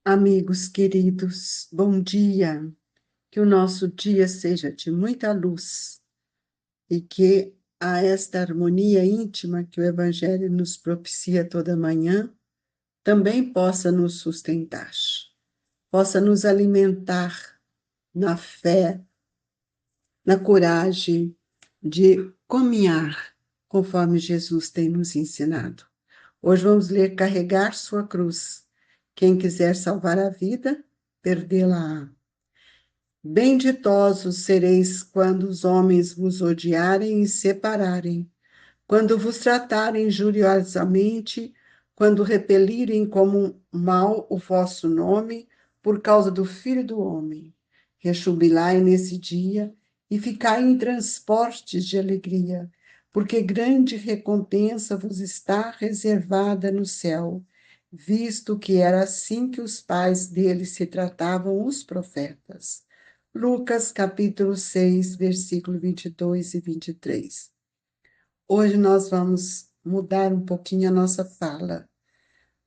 Amigos queridos, bom dia. Que o nosso dia seja de muita luz e que a esta harmonia íntima que o Evangelho nos propicia toda manhã também possa nos sustentar, possa nos alimentar na fé, na coragem de caminhar conforme Jesus tem nos ensinado. Hoje vamos ler Carregar sua cruz. Quem quiser salvar a vida, perdê-la-á. Benditosos sereis quando os homens vos odiarem e separarem, quando vos tratarem injuriosamente, quando repelirem como mal o vosso nome, por causa do Filho do Homem. Rejubilai nesse dia e ficai em transportes de alegria, porque grande recompensa vos está reservada no céu, visto que era assim que os pais deles se tratavam os profetas. Lucas, capítulo 6, versículo 22 e 23. Hoje nós vamos mudar um pouquinho a nossa fala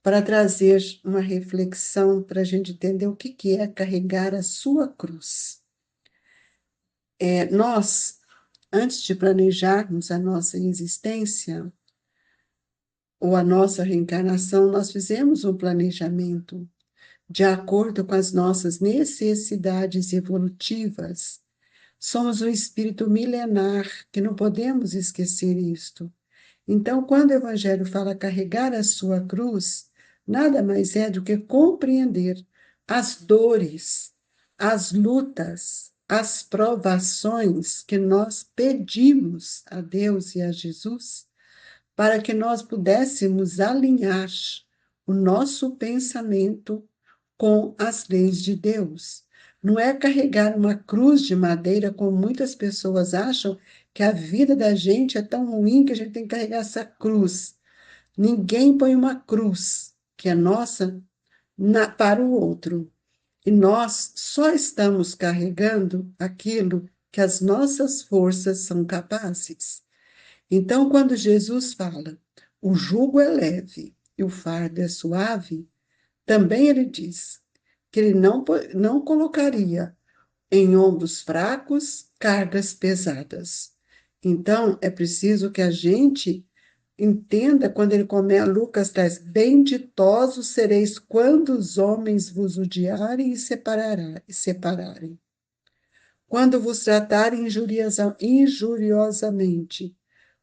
para trazer uma reflexão para a gente entender o que é carregar a sua cruz. Nós, antes de planejarmos a nossa existência ou a nossa reencarnação, nós fizemos um planejamento de acordo com as nossas necessidades evolutivas. Somos um espírito milenar, que não podemos esquecer isto. Então, quando o Evangelho fala carregar a sua cruz, nada mais é do que compreender as dores, as lutas, as provações que nós pedimos a Deus e a Jesus para que nós pudéssemos alinhar o nosso pensamento com as leis de Deus. Não é carregar uma cruz de madeira, como muitas pessoas acham, que a vida da gente é tão ruim que a gente tem que carregar essa cruz. Ninguém põe uma cruz, que é nossa, para o outro. E nós só estamos carregando aquilo que as nossas forças são capazes. Então, quando Jesus fala, o jugo é leve e o fardo é suave, também ele diz que ele não colocaria em ombros fracos cargas pesadas. Então, é preciso que a gente entenda quando ele começa, Lucas traz, benditosos sereis quando os homens vos odiarem e separarem. Quando vos tratarem injuriosamente,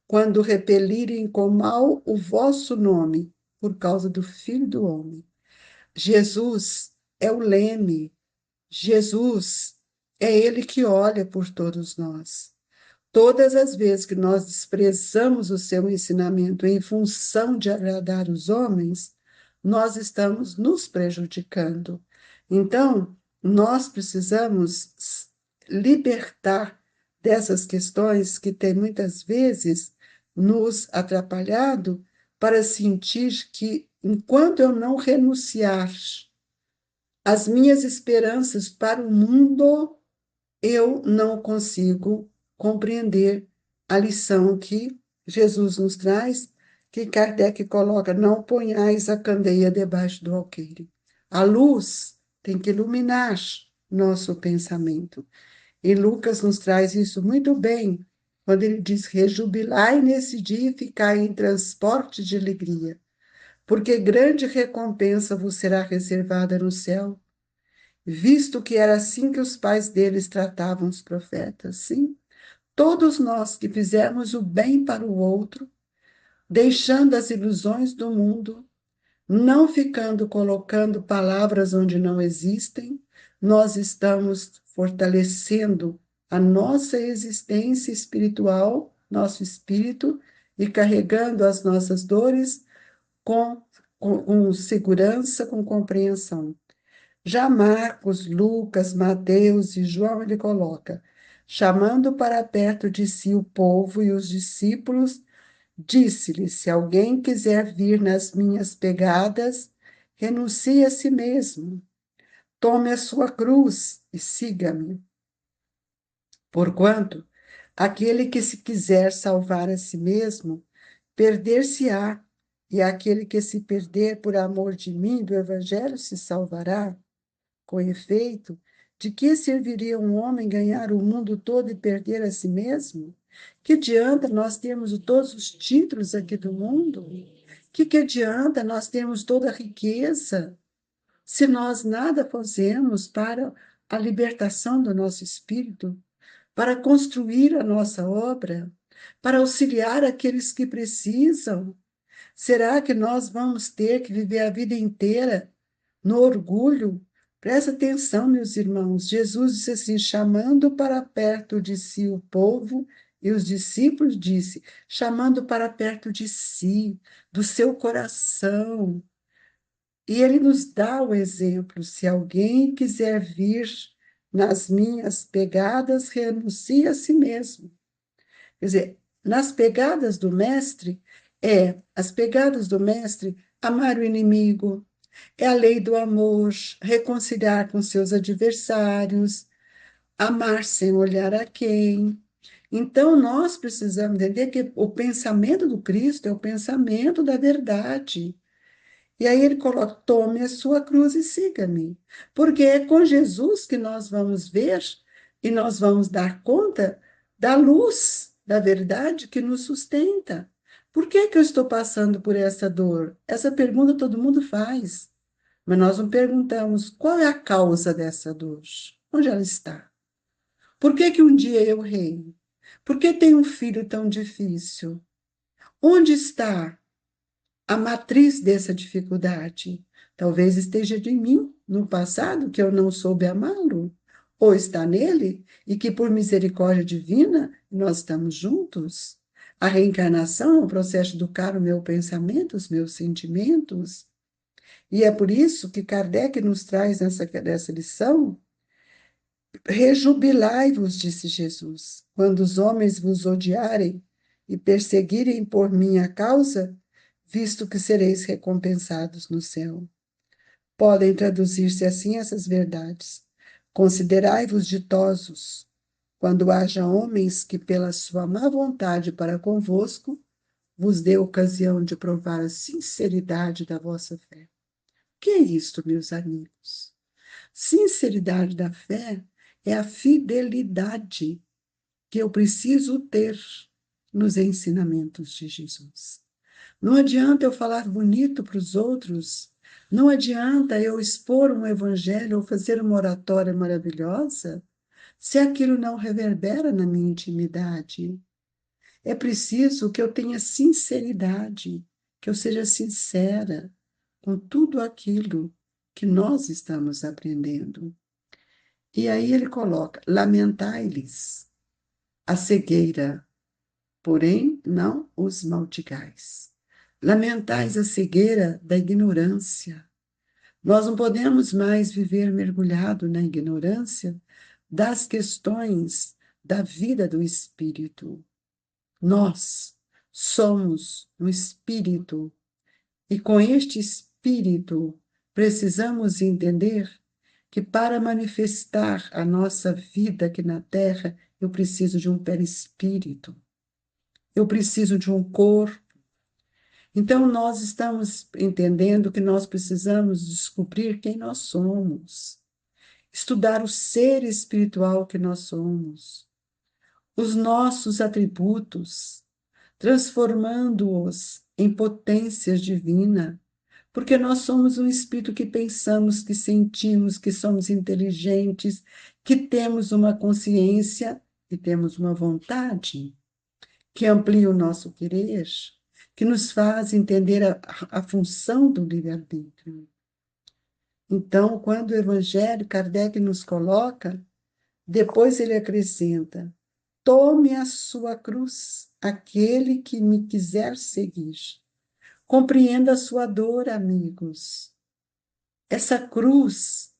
quando repelirem com mal o vosso nome, por causa do Filho do Homem. Jesus é o leme, Jesus é ele que olha por todos nós. Todas as vezes que nós desprezamos o seu ensinamento em função de agradar os homens, nós estamos nos prejudicando. Então, nós precisamos libertar dessas questões que têm muitas vezes nos atrapalhado para sentir que, enquanto eu não renunciar às minhas esperanças para o mundo, eu não consigo compreender a lição que Jesus nos traz, que Kardec coloca: não ponhais a candeia debaixo do alqueire. A luz tem que iluminar nosso pensamento. E Lucas nos traz isso muito bem, quando ele diz: rejubilai nesse dia e ficai em transporte de alegria, porque grande recompensa vos será reservada no céu, visto que era assim que os pais deles tratavam os profetas. Sim, todos nós que fizermos o bem para o outro, deixando as ilusões do mundo, não ficando colocando palavras onde não existem, nós estamos fortalecendo a nossa existência espiritual, nosso espírito, e carregando as nossas dores com segurança, com compreensão. Já Marcos, Lucas, Mateus e João, ele coloca: chamando para perto de si o povo e os discípulos, disse-lhe: se alguém quiser vir nas minhas pegadas, renuncie a si mesmo, tome a sua cruz e siga-me. Porquanto, aquele que se quiser salvar a si mesmo, perder-se-á, e aquele que se perder por amor de mim, do Evangelho, se salvará. Com efeito, de que serviria um homem ganhar o mundo todo e perder a si mesmo? Que adianta nós termos todos os títulos aqui do mundo? Que adianta nós termos toda a riqueza se nós nada fazemos para a libertação do nosso espírito, para construir a nossa obra, para auxiliar aqueles que precisam? Será que nós vamos ter que viver a vida inteira no orgulho? Presta atenção, meus irmãos. Jesus disse assim, chamando para perto de si o povo, e os discípulos disse, chamando para perto de si, do seu coração. E ele nos dá o exemplo: se alguém quiser vir nas minhas pegadas, renuncie a si mesmo. Quer dizer, nas pegadas do mestre, as pegadas do mestre, amar o inimigo, é a lei do amor, reconciliar com seus adversários, amar sem olhar a quem. Então, nós precisamos entender que o pensamento do Cristo é o pensamento da verdade. E aí ele coloca: tome a sua cruz e siga-me. Porque é com Jesus que nós vamos ver e nós vamos dar conta da luz, da verdade que nos sustenta. Por que que eu estou passando por essa dor? Essa pergunta todo mundo faz, mas nós não perguntamos qual é a causa dessa dor. Onde ela está? Por que que um dia eu reino? Por que tenho um filho tão difícil? Onde está a matriz dessa dificuldade? Talvez esteja de mim, no passado, que eu não soube amá-lo, ou está nele, e que por misericórdia divina nós estamos juntos. A reencarnação é um processo de educar o meu pensamento, os meus sentimentos, e é por isso que Kardec nos traz nessa lição: rejubilai-vos, disse Jesus, quando os homens vos odiarem e perseguirem por minha causa, visto que sereis recompensados no céu. Podem traduzir-se assim essas verdades. Considerai-vos ditosos, quando haja homens que, pela sua má vontade para convosco, vos dê ocasião de provar a sinceridade da vossa fé. O que é isto, meus amigos? Sinceridade da fé é a fidelidade que eu preciso ter nos ensinamentos de Jesus. Não adianta eu falar bonito para os outros, não adianta eu expor um evangelho ou fazer uma oratória maravilhosa, se aquilo não reverbera na minha intimidade. É preciso que eu tenha sinceridade, que eu seja sincera com tudo aquilo que nós estamos aprendendo. E aí ele coloca: lamentai-lhes a cegueira, porém não os maldigais. Lamentais a cegueira da ignorância. Nós não podemos mais viver mergulhado na ignorância das questões da vida do espírito. Nós somos um espírito e com este espírito precisamos entender que para manifestar a nossa vida aqui na Terra, eu preciso de um perispírito, eu preciso de um corpo. Então, nós estamos entendendo que nós precisamos descobrir quem nós somos, estudar o ser espiritual que nós somos, os nossos atributos, transformando-os em potências divinas, porque nós somos um espírito que pensamos, que sentimos, que somos inteligentes, que temos uma consciência e temos uma vontade que amplia o nosso querer, que nos faz entender a função do livre-arbítrio. Então, quando o Evangelho, Kardec nos coloca, depois ele acrescenta: tome a sua cruz, aquele que me quiser seguir. Compreenda a sua dor, amigos. Essa cruz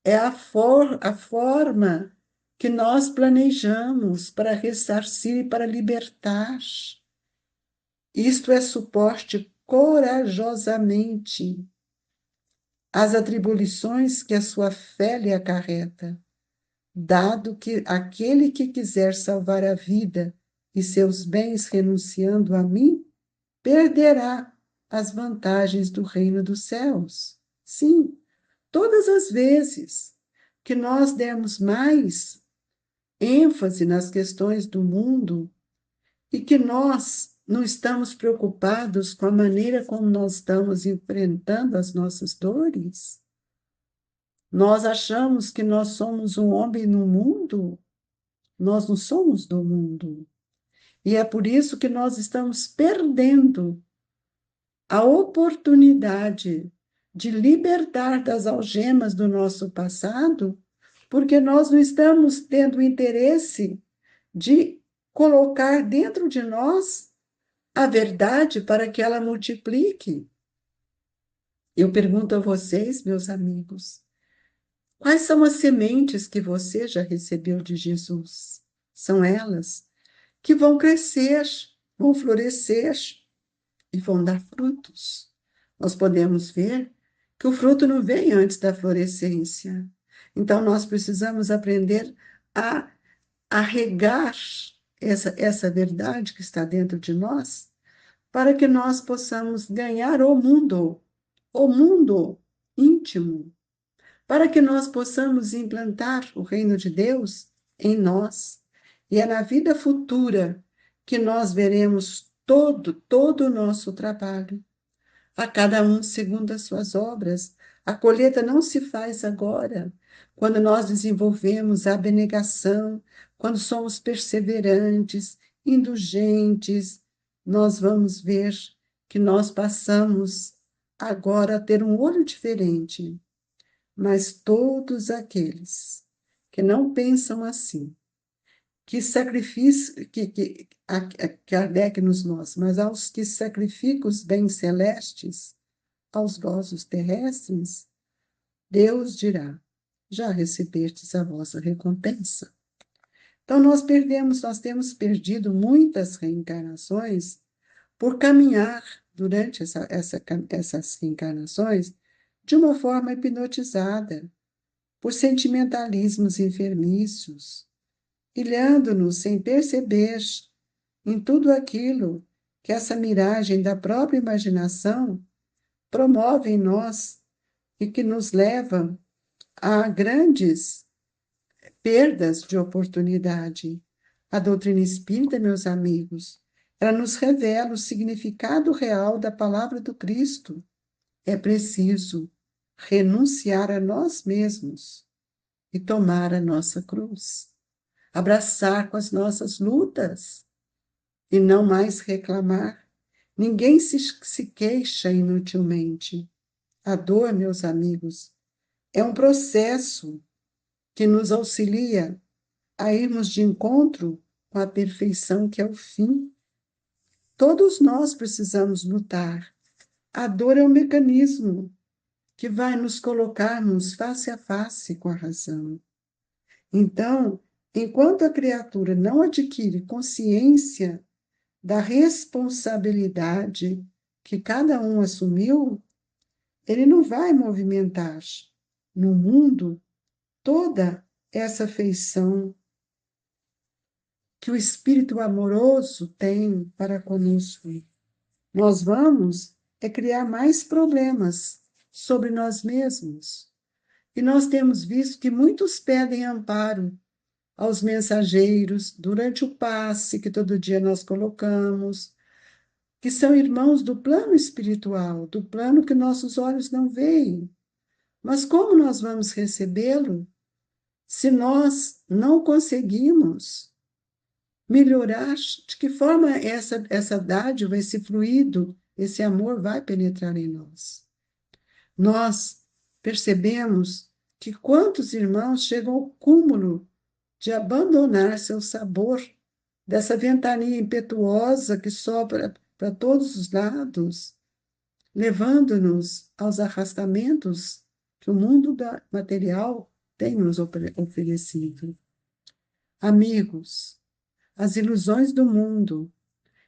é a forma que nós planejamos para ressarcir e para libertar. Isto é suporte corajosamente às atribuições que a sua fé lhe acarreta, dado que aquele que quiser salvar a vida e seus bens renunciando a mim, perderá as vantagens do reino dos céus. Sim, todas as vezes que nós dermos mais ênfase nas questões do mundo e que nós não estamos preocupados com a maneira como nós estamos enfrentando as nossas dores, nós achamos que nós somos um homem no mundo, nós não somos do mundo. E é por isso que nós estamos perdendo a oportunidade de libertar das algemas do nosso passado, porque nós não estamos tendo interesse de colocar dentro de nós a verdade para que ela multiplique. Eu pergunto a vocês, meus amigos, quais são as sementes que você já recebeu de Jesus? São elas que vão crescer, vão florescer e vão dar frutos. Nós podemos ver que o fruto não vem antes da florescência. Então, nós precisamos aprender a, a regar essa verdade que está dentro de nós, para que nós possamos ganhar o mundo íntimo, para que nós possamos implantar o reino de Deus em nós. E é na vida futura que nós veremos todo o nosso trabalho, a cada um segundo as suas obras. A colheita não se faz agora. Quando nós desenvolvemos a abnegação, quando somos perseverantes, indulgentes, nós vamos ver que nós passamos agora a ter um olho diferente. Mas todos aqueles que não pensam assim, que sacrificam, que Kardec nos mostra, mas aos que sacrificam os bens celestes aos gozos terrestres, Deus dirá: já recebestes a vossa recompensa. Então, nós temos perdido muitas reencarnações por caminhar durante essas reencarnações de uma forma hipnotizada, por sentimentalismos enfermiços, ilhando-nos sem perceber em tudo aquilo que essa miragem da própria imaginação promove em nós e que nos leva a grandes perdas de oportunidade. A doutrina espírita, meus amigos, ela nos revela o significado real da palavra do Cristo. É preciso renunciar a nós mesmos e tomar a nossa cruz, abraçar com as nossas lutas e não mais reclamar. Ninguém se queixa inutilmente. A dor, meus amigos, é um processo que nos auxilia a irmos de encontro com a perfeição que é o fim. Todos nós precisamos lutar. A dor é um mecanismo que vai nos colocarmos face a face com a razão. Então, enquanto a criatura não adquire consciência da responsabilidade que cada um assumiu, ele não vai movimentar no mundo toda essa feição que o Espírito amoroso tem para conosco. Nós vamos criar mais problemas sobre nós mesmos. E nós temos visto que muitos pedem amparo aos mensageiros durante o passe que todo dia nós colocamos, que são irmãos do plano espiritual, do plano que nossos olhos não veem. Mas como nós vamos recebê-lo se nós não conseguimos melhorar? De que forma essa dádiva, esse fluido, esse amor vai penetrar em nós? Nós percebemos que quantos irmãos chegam ao cúmulo de abandonar seu sabor, dessa ventania impetuosa que sopra para todos os lados, levando-nos aos arrastamentos que o mundo material tem nos oferecido. Amigos, as ilusões do mundo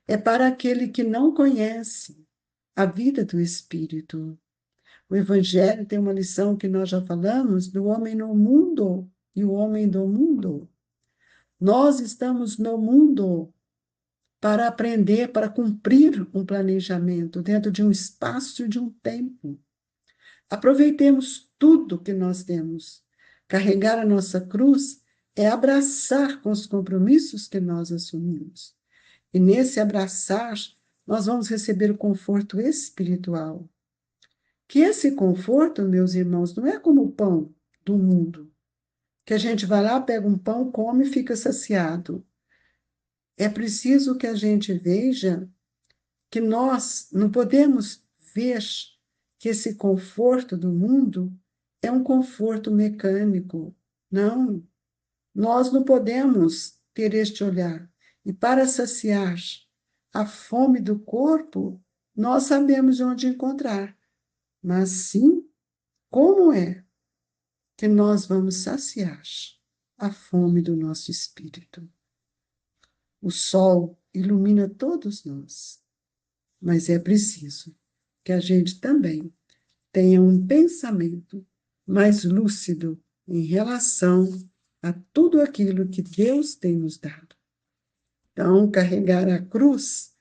é para aquele que não conhece a vida do Espírito. O Evangelho tem uma lição que nós já falamos, do homem no mundo e o homem do mundo. Nós estamos no mundo, para aprender, para cumprir um planejamento dentro de um espaço e de um tempo. Aproveitemos tudo que nós temos. Carregar a nossa cruz é abraçar com os compromissos que nós assumimos. E nesse abraçar, nós vamos receber o conforto espiritual. Que esse conforto, meus irmãos, não é como o pão do mundo, que a gente vai lá, pega um pão, come e fica saciado. É preciso que a gente veja que nós não podemos ver que esse conforto do mundo é um conforto mecânico. Não, nós não podemos ter este olhar. E para saciar a fome do corpo, nós sabemos onde encontrar. Mas sim, como é que nós vamos saciar a fome do nosso espírito? O sol ilumina todos nós, mas é preciso que a gente também tenha um pensamento mais lúcido em relação a tudo aquilo que Deus tem nos dado. Então, carregar a cruz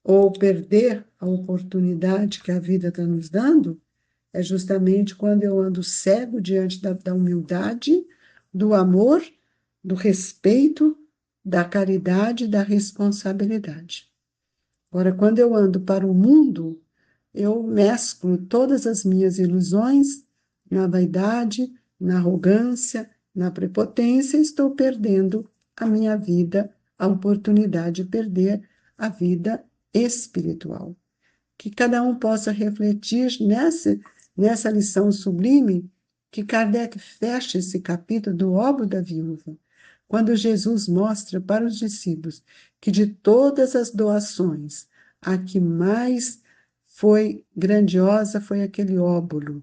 ou perder a oportunidade que a vida está nos dando é justamente quando eu ando cego diante da humildade, do amor, do respeito, da caridade, da responsabilidade. Agora, quando eu ando para o mundo, eu mesclo todas as minhas ilusões na vaidade, na arrogância, na prepotência, e estou perdendo a minha vida, a oportunidade de perder a vida espiritual. Que cada um possa refletir nessa lição sublime, que Kardec fecha esse capítulo do óbolo da viúva, quando Jesus mostra para os discípulos que de todas as doações, a que mais foi grandiosa foi aquele óbolo.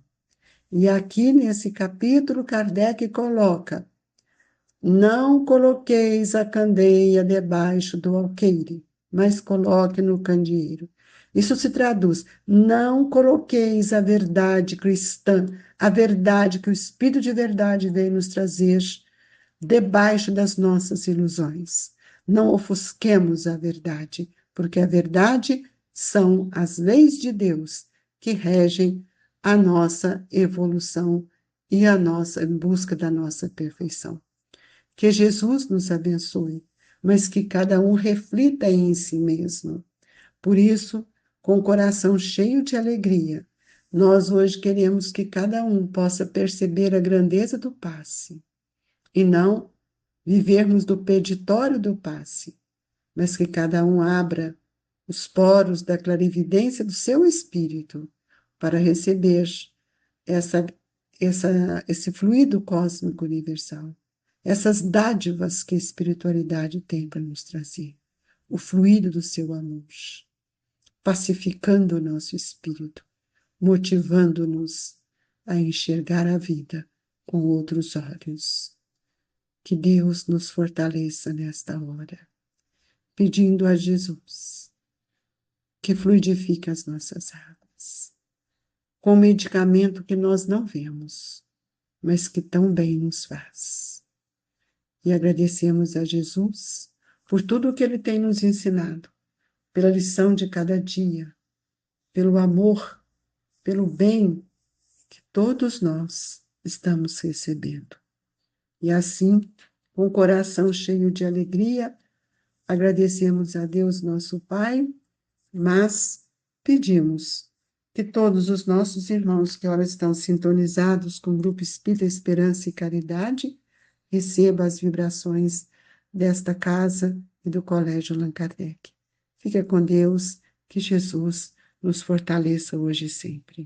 E aqui nesse capítulo, Kardec coloca: não coloqueis a candeia debaixo do alqueire, mas coloque no candeeiro. Isso se traduz: não coloqueis a verdade cristã, a verdade que o Espírito de verdade veio nos trazer, debaixo das nossas ilusões. Não ofusquemos a verdade, porque a verdade são as leis de Deus que regem a nossa evolução e a nossa em busca da nossa perfeição. Que Jesus nos abençoe, mas que cada um reflita em si mesmo. Por isso, com o coração cheio de alegria, nós hoje queremos que cada um possa perceber a grandeza do passe e não vivermos do peditório do passe, mas que cada um abra os poros da clarividência do seu espírito para receber essa, esse fluido cósmico universal, essas dádivas que a espiritualidade tem para nos trazer, o fluido do seu amor, pacificando o nosso espírito, motivando-nos a enxergar a vida com outros olhos. Que Deus nos fortaleça nesta hora, pedindo a Jesus que fluidifique as nossas águas, com medicamento que nós não vemos, mas que tão bem nos faz. E agradecemos a Jesus por tudo o que Ele tem nos ensinado, pela lição de cada dia, pelo amor, pelo bem que todos nós estamos recebendo. E assim, com o coração cheio de alegria, agradecemos a Deus, nosso Pai, mas pedimos que todos os nossos irmãos que ora estão sintonizados com o Grupo Espírita Esperança e Caridade recebam as vibrações desta casa e do Colégio Allan Kardec. Fica com Deus, que Jesus nos fortaleça hoje e sempre.